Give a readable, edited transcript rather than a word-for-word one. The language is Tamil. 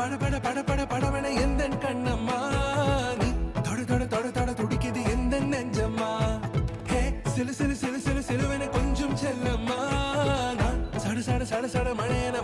பட பட பட படவன எந்த கண்ணம்மா நீ தொட தொட தொட தொட துடிக்குது எந்த நெஞ்சம்மா ஹே சிலு சிலு சிலு சிலு சிலுவன கொஞ்சம் செல்லம்மா நான் சட சட சட சட மழையன